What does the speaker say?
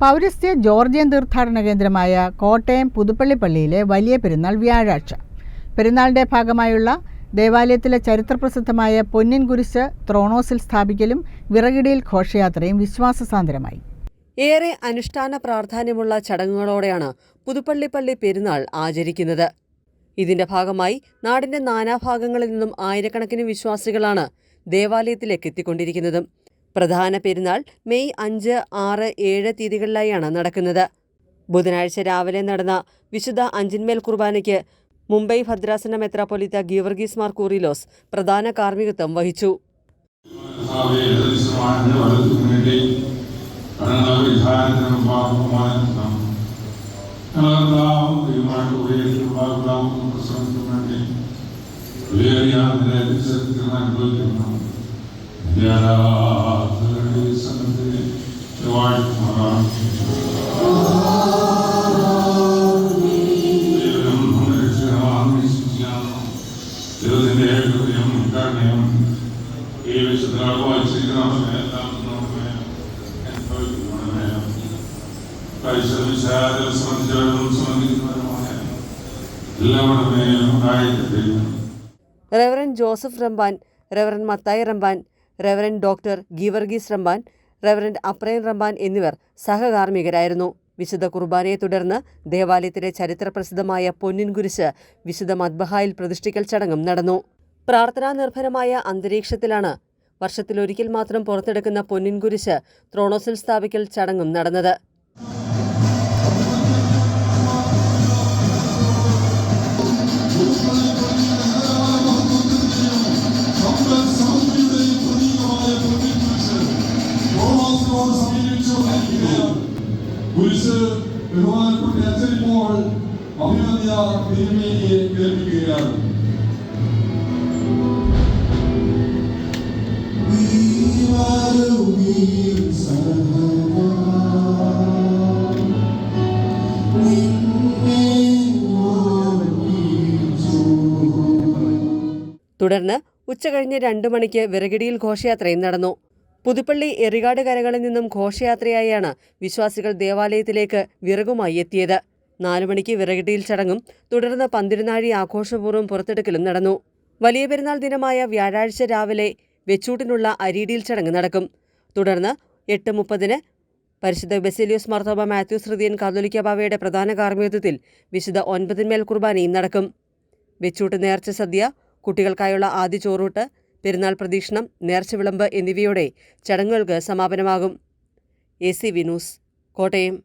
പൗരസ്ത്യ ജോർജിയൻ തീർത്ഥാടന കേന്ദ്രമായ കോട്ടയം പുതുപ്പള്ളി പള്ളിയിലെ വലിയ പെരുന്നാൾ വ്യാഴാഴ്ച. പെരുന്നാളിൻ്റെ ഭാഗമായുള്ള ദേവാലയത്തിലെ ചരിത്രപ്രസിദ്ധമായ പൊന്നിൻ കുരിശ് ത്രോണോസിൽ സ്ഥാപിക്കലും വിറകിടിയിൽ ഘോഷയാത്രയും വിശ്വാസസാന്ദ്രമായി. ഏറെ അനുഷ്ഠാന പ്രാധാന്യമുള്ള ചടങ്ങുകളോടെയാണ് പുതുപ്പള്ളി പള്ളി പെരുന്നാൾ ആചരിക്കുന്നത്. ഇതിന്റെ ഭാഗമായി നാടിന്റെ നാനാഭാഗങ്ങളിൽ നിന്നും ആയിരക്കണക്കിന് വിശ്വാസികളാണ് ദേവാലയത്തിലേക്ക് എത്തിക്കൊണ്ടിരിക്കുന്നത്. പ്രധാന പെരുന്നാൾ മെയ് 5, 6, 7 തീയതികളിലായാണ് നടക്കുന്നത്. ബുധനാഴ്ച രാവിലെ നടന്ന വിശുദ്ധ അഞ്ചിന്മേൽ കുർബാനയ്ക്ക് മുംബൈ ഭദ്രാസന മെത്രാപ്പൊലീത്ത ഗീവർഗീസ് മാർ കൂറിലോസ് പ്രധാന കാർമ്മികത്വം വഹിച്ചു. Reverend Joseph Ramban, reverend Mathai Ramban, reverend doctor Geevarghese Ramban, reverend Aprem Ramban എന്നിവർ സഹകാർമ്മികരായിരുന്നു. വിശുദ്ധ കുർബാനയെ തുടർന്ന് ദേവാലയത്തിലെ ചരിത്രപ്രസിദ്ധമായ പൊന്നിൻ കുരിശ് വിശുദ്ധ മദ്ബഹായിൽ പ്രതിഷ്ഠിക്കൽ ചടങ്ങും നടന്നു. പ്രാർത്ഥനാ നിർഭരമായ അന്തരീക്ഷത്തിലാണ് വർഷത്തിലൊരിക്കൽ മാത്രം പുറത്തെടുക്കുന്ന പൊന്നിൻ കുരിശ് ത്രോണോസിൽ സ്ഥാപിക്കൽ ചടങ്ങും നടന്നത്. കുരിശ് ബഹുമാനപ്പെട്ട അച്ഛനിപ്പോൾ അഭിനന്ദ തിരുമേനിയെ കേൾപ്പിക്കുകയാണ്. തുടർന്ന് ഉച്ചകഴിഞ്ഞ് 2 മണിക്ക് വിറകിടിയിൽ ഘോഷയാത്രയും നടന്നു. പുതുപ്പള്ളി എറികാട് കരകളിൽ നിന്നും ഘോഷയാത്രയായാണ് വിശ്വാസികൾ ദേവാലയത്തിലേക്ക് വിറകുമായി എത്തിയത്. 4 മണിക്ക് വിറകിടിയിൽ ചടങ്ങും തുടർന്ന് പന്തിരുനാഴി ആഘോഷപൂർവ്വം പുറത്തെടുക്കലും നടന്നു. വലിയ പെരുന്നാൾ ദിനമായ വ്യാഴാഴ്ച രാവിലെ വെച്ചൂട്ടിനുള്ള അരിയിടിയിൽ ചടങ്ങ് നടക്കും. തുടർന്ന് 8:30 പരിശുദ്ധ ബസേലിയോസ് മാർത്തോമ മാത്യൂസ് തൃതീയൻ കാതോലിക്ക ബാവയുടെ പ്രധാന കാർമ്മികത്വത്തിൽ വിശുദ്ധ 9-ന്മേൽ കുർബാനയും നടക്കും. വെച്ചൂട്ട് നേർച്ച സദ്യ, കുട്ടികൾക്കായുള്ള ആദ്യ ചോറൂട്ട്, പെരുന്നാൾ പ്രദക്ഷിണം, നേർച്ച വിളമ്പ് എന്നിവയോടെ ചടങ്ങുകൾക്ക് സമാപനമാകും. ACV news, Kottayam.